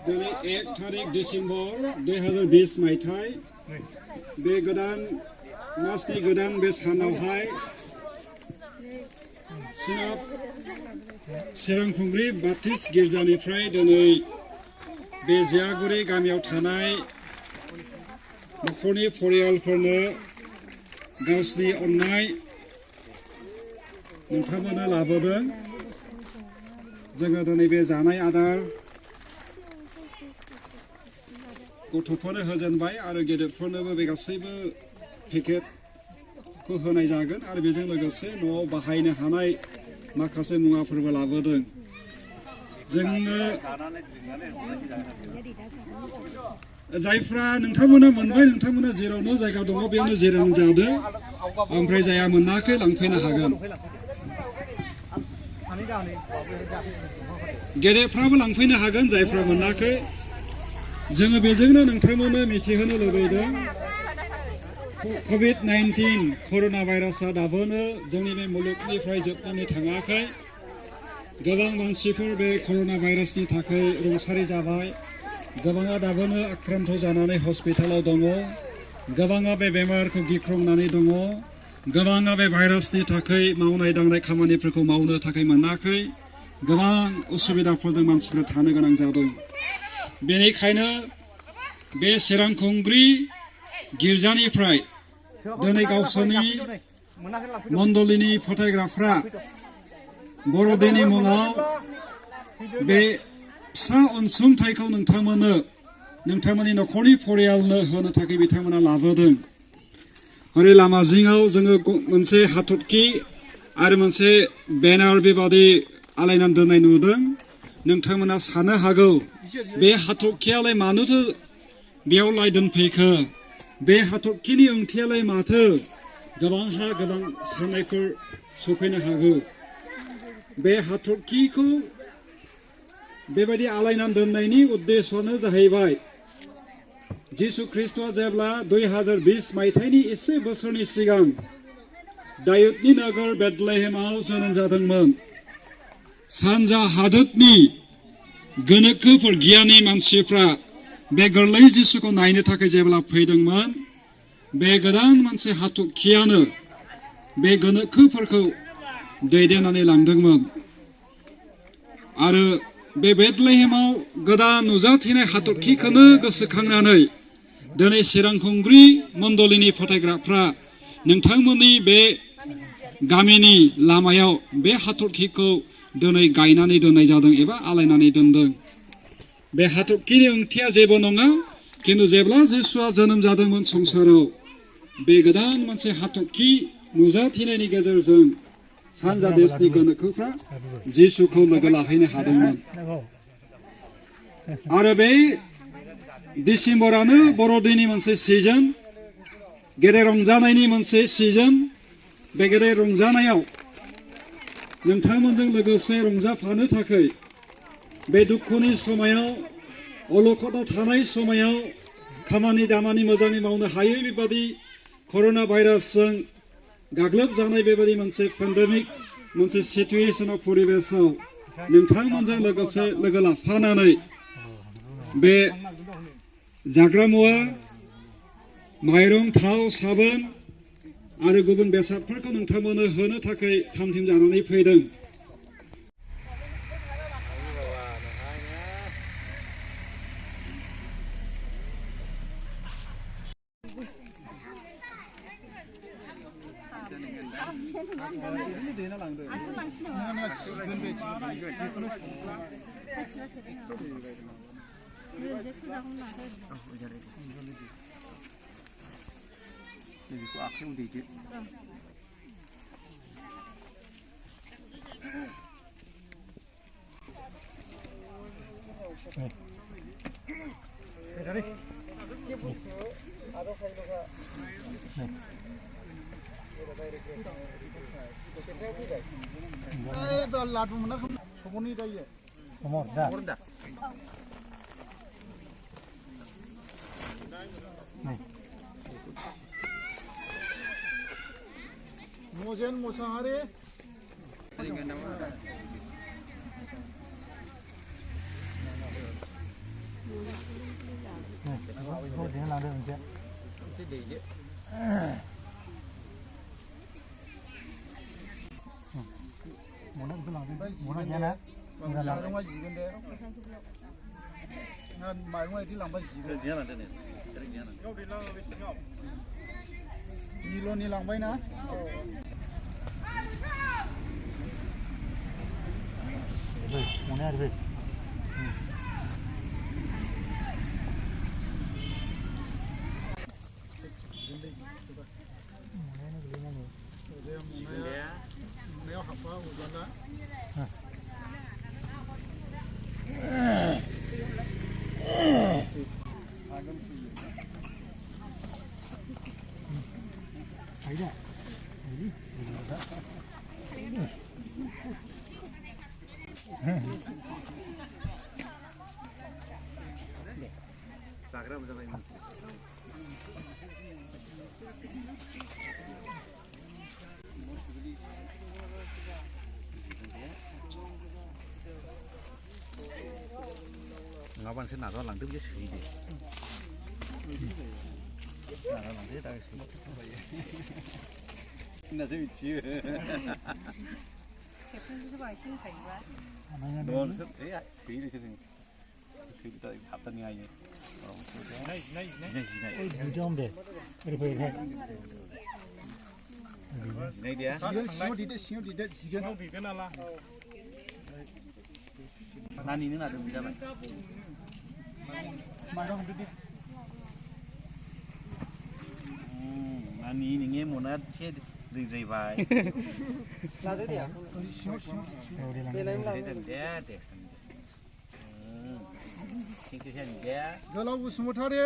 दिनै 1 तारिख डिसेम्बर 2020 मायथाइ बे गोदान मासनि गोदान बे सानावहाय सोनाब सिरांखुंग्रि बाप्टिस्ट गिर्जानिफ्राय दिनै बे जियागुरि गामियाव थानाय नखरनि फरियालफोरनो गावसिनि अननाय नोंथांमोननो लाबोदों। जोङो दिनै बे जानाय आदार गथ'फोरनो होजेनबाय आरो गेदेरफोरनोबो बे गासैबो पेकेटखौ होनाय जागोन आरो बेजों लोगोसे न'आव बाहायनो हानाय माखासे मुवाफोरबो लाबोदों। जोङो जायफ्रा नोंथांमोना मोनबाय नोंथांमोना जेरावनो जायगा दङ बेयावनो जिरायनानै जादो, ओमफ्राय जाया मोनाखै लांफैनो हागोन। गेदेरफ्राबो लांफैनो हागोन जायफ्रा मोनाखै। जोङो बेजोंनो नोंथांमोननो मिथिहोनो लुबैदों कभिड-19 कर'ना भाइरासआ दाबोनो जोंनि बे मुलुगनिफ्राय जोबनानै थाङाखै। गोबां मानसिफोर बे कर'ना भाइरासनि थाखाय रुंसारि जाबाय, गोबाङा दाबोनो आक्रान्त जानानै हस्पिटालाव दङ, गोबाङा बे बेमारखौ गिख्रंनानै दङ, गोबाङा बे भाइरासनि थाखाय मावनाय दांनाय खामानिफोरखौ मावनो थाखाय मोनाखै, गोबां उसुबिदाफोरजों मानसिफ्रा थानो गोनां जादों। बेनिखायनो बे सिरांखुंग्रि गिर्जानिफ्राय दिनै गावसोरनि मण्डलिनि फोथायग्राफ्रा बर'दिननि मुङाव बे फिसा अनसुंथाइखौ नोंथांमोननि नखरनि फरियालनो होनो थाखाय बिथांमोना लाबोदों। ओरै लामा जिङाव जोङो मोनसे हाथरखि आरो मोनसे बेनार बेबादि आलायनानै दोननाय नुदों। नोंथांमोना सानो हागौ बे हाथरखियालाय मानोथो बेयावलाय दोनफैखो, बे हाथरखिनि ओंथियालाय माथो? गोबांहा गोबां साननायफोर सफैनो हागौ। बे हाथरखिखौ बेबायदि आलायनानै दोननायनि उद्देश्यआनो जाहैबाय जिसु ख्रीष्टआ जेब्ला 2020 मायथाइनि एसे बोसोरनि सिगां दायुदनि नोगोर बेथलेहेमाव जोनोम जादोंमोन, सानजा हादोरनि गोनोखोफोर गियानि मानसिफ्रा बे गोरलै जिसुखौ नायनो थाखाय जेब्ला फैदोंमोन, बे गोदान मोनसे हाथरखियानो बे गोनोखोफोरखौ दैदेननानै लांदोंमोन। आरो बे बेथलेहेमाव गोदान नुजाथिनाय हाथरखिखौनो गोसोखांनानै दिनै सिरांखुंग्रि मण्डलिनि फोथायग्राफ्रा नोंथांमोननि बे गामिनि लामायाव बे हाथरखिखौ दिनै गायनानै दोननाय जादों एबा आलायनानै दोनदों। बे हाथरखिनि ओंथिया जेबो नङा, किन्तु जेब्ला जिसुआ जोनोम जादोंमोन संसाराव, बे गोदान मोनसे हाथरखि नुजाथिनायनि गेजेरजों सानजा देशनि गोनोखोफ्रा जिसुखौ लोगो लाहैनो हादोंमोन। आरो बे डिसेम्बरानो बर'दिननि मोनसे सिजन, गेदेर रंजानायनि मोनसे सिजन। बे गेदेर रंजानायाव नोंथांमोनजों लोगोसे रंजाफानो थाखाय बे दुखुनि समायाव अलखदाव थानाय समायाव खामानि दामानि मोजाङै मावनो हायै बेबादि कर'ना भाइरासजों गाग्लोबजानाय बेबादि मोनसे पेन्डेमिक मोनसे सिटुएसनाव परिबेसाव नोंथांमोनजों लोगोसे लोगो लाफानानै बे जाग्रा मुवा माइरं थाव साबोन आरो गुबुन बेसादफोरखौ नोंथांमोननो होनो थाखाय थामथिम जानानै फैदों। बेखौ आखाइयाव दैदो। लादु मोना सबनि दायो समरदा मोजेन मोसाहारि माइरङा जिगोन दे माइरङा बिदि लांबा जिगोन निल'नि लांबाय ना मने आरो मोनायाव हाबा उजाला जाग्रा मोजां nggak bang, saya naruh lantai dia segini. Naruh lantai dah segini. Nggak sih lucu. Don, saya segini sih. Segini tadi hafta ni aja. Naik. Jom deh. Berapa? Naik dia. Siang di dia lah. Nani ini ada bisa bang. Marong itu. Nani ini monat sih dari bay. Lada dia. Dia deh. Tinggal dia. Kalau usmutari.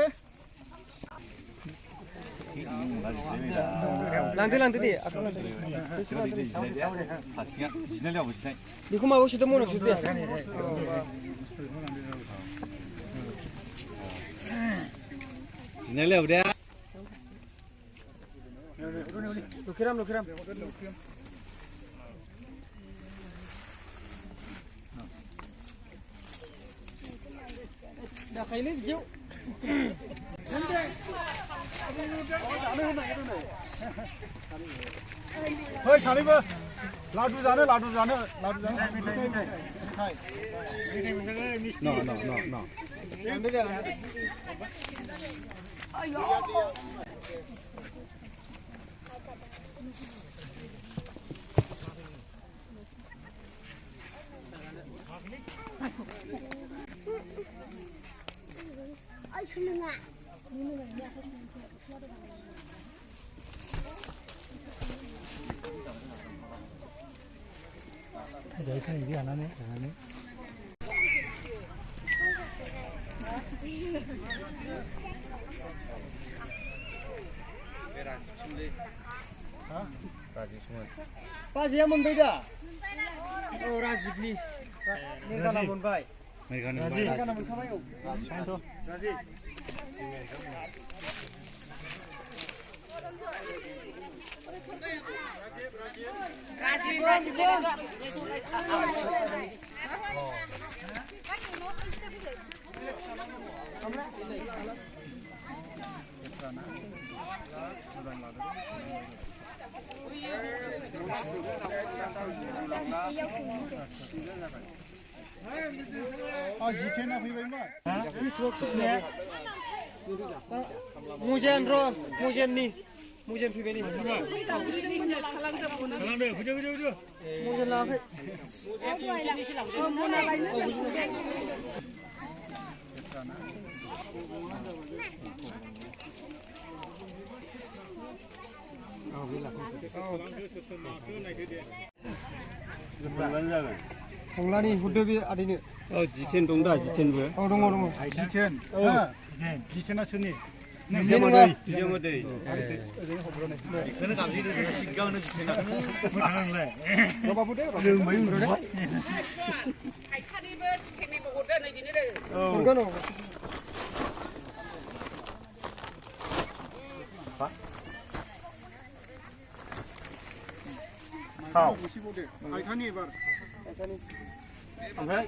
Lantai dia. Aku lantai. Sinyalnya apa sih? Di rumah aku sudah mau nak sudah. Sinyalnya udah. Lukiram. Dah kailan jauh. Hei, सानैबो लाडु जानो No. Jadi kan ini anaknya. बाजैया मोनबाय दा औ राजिबनि मेघाना मोनबाय मेघाना मोनखाबाय औ राजिब जिथेना फैबायमोन मुजेन र मुजेननि मुजेन फैबाय नै मुजेन लाङाखै हंलानि हुदो बे आदैनो जिथेन दं दा जिथेनबो औ दङ जिथेन जिथेना सोरनि नङा बिजामादै सिगांनो जिथेनाखौनो बाबु दे रोंबाय होनबाय फायखारिबो जिथेननिबो हरदो नै दिनै हरगोन औ फायखानि एबार ओमफ्राय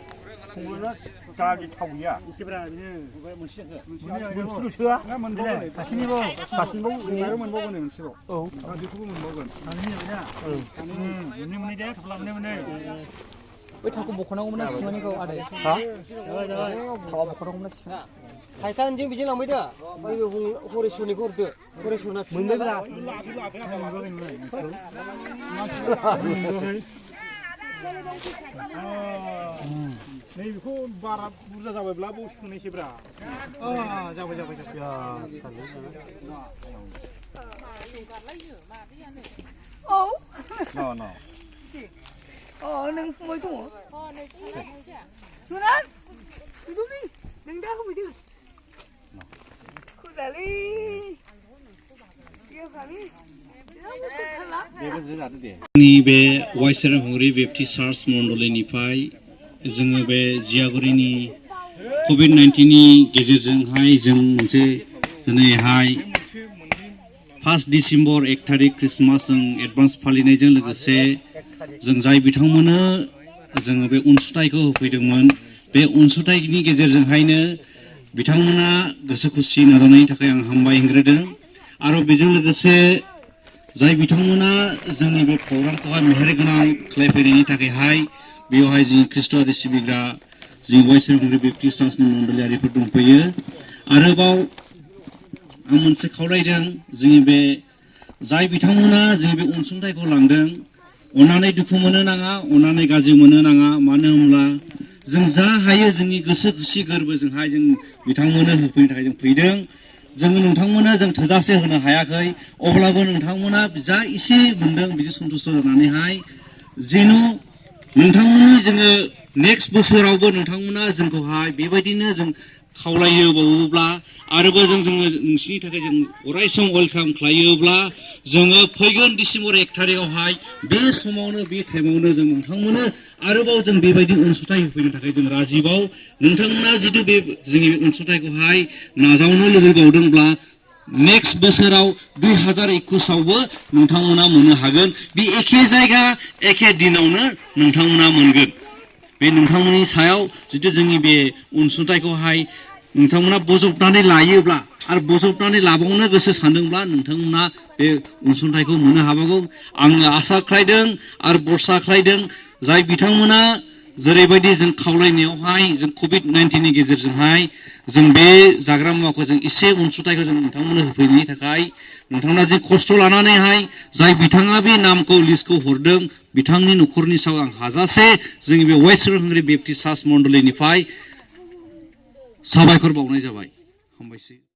संनो गारि थाव गैया एखेब्रा बिनो मोनसेल' सोआ ना मोनबावगोन सासेनिबाव आरो मोनबावगोन मोनसेबाव औ बेखौबो मोनबावगोन मोननै दे थफ्ला मोननै बै थावखौ बख'नांगौमोन ना सिमानिखौ आदै हा थावा बख'नांगौमोन ना सिमा फायखानजों बेजों लांबाय दा नैबे हरेस्वरनिखौ हरदो हरेस्वरना मोनबायब्रा नैबेखौ बारा बुरजा जाबायब्ला बाव सोंनायसैब्रा जाबाय नों फंबाय दङ नुना नुदोंलै नों दा होफैदो खोदालै जोंनि बे वाइसेरांहंगरि बेप्टिस्ट चार्च मण्डलिनिफ्राय जोङो बे जियागुरिनि COVID-19नि गेजेरजोंहाय जों मोनसे दिनैहाय 1 डिसेम्बर 1 थारिख ख्रिस्टमास जों एडभान्स फालिनायजों लोगोसे जों जाय बिथांमोननो जोङो बे अनसुंथाइखौ होफैदोंमोन बे अनसुंथाइनि गेजेरजोंहायनो बिथांमोना गोसो खुसि नाजानायनि थाखाय आं हामबाय होनग्रोदों आरो बेजों लोगोसे जाय बिथांमोना जोंनि बे प्रग्रामखौहाय मेहेरगोनां खालामफैनायनि थाखायहाय बेवहाय जोंनि ख्रिस्ट'आरि सिबिग्रा जोंनि वाइसेरांहंगरि बेप्टिस्ट चार्चनि मण्डलियारिफोर दंफैयो आरोबाव आं मोनसे खावलायदों जोंनि बे जाय बिथांमोना जोंनि बे अनसुंथाइखौ लांदों अननानै दुखु मोननो नाङा अननानै गाज्रि मोननो नाङा मानो होनब्ला जों जा हायो जोंनि गोसो खुसि गोरबोजोंहाय जों बिथांमोननो होफैनो थाखाय जों फैदों जोङो नोंथांमोननो जों थोजासे होनो हायाखै अब्लाबो नोंथांमोना जा एसे मोनदों बिजों सन्तुष्ट जानानैहाय जेन' नोंथांमोननि जोङो नेक्स्ट बोसोरावबो नोंथांमोना जोंखौहाय बेबायदिनो जों खावलायोबावोब्ला आरोबाव जोङो नोंसिनि थाखाय जों अरायसम वेलकाम खालायोब्ला जोङो फैगोन डिसेम्बर 1 थारिखआवहाय बे समावनो बे टाइमावनो जों नोंथांमोननो आरोबाव जों बेबायदि अनसुंथाइ होफैनो थाखाय जों राजिबाव नोंथांमोना जितु बे जोंनि बे अनसुंथाइखौहाय नाजावनो लुबैबावदोंब्ला नेक्स्ट बोसोराव 2021आवबो नोंथांमोना मोननो हागोन बे एखे जायगा एखे दिनावनो नोंथांमोना मोनगोन बे नोंथांमोननि सायाव जितु जोंनि बे अनसुंथाइखौहाय नोंथांमोना बजबनानै लायोब्ला आरो बजबनानै लाबावनो गोसो सानदोंब्ला नोंथांमोना बे अनसुंथाइखौ मोननो हाबावगौ आङो आसा खालायदों आरो भरसा खालायदों जाय बिथांमोना जेरैबायदि जों खावलायनायावहाय जों COVID-19नि गेजेरजोंहाय जों बे जाग्रा मुवाखौ जों एसे अनसुंथाइखौ जों नोंथांमोननो होफैनायनि थाखाय नोंथांमोना जे खस्थ' लानानैहाय जाय बिथाङा बे नामखौ लिस्टखौ हरदों बिथांनि न'खरनि सायाव आं हाजासे जोंनि बे वाइसेरांहंगरि बेप्टिस्ट चार्च मण्डलिनिफ्राय साबायखर बावनाय जाबाय हामबायसै।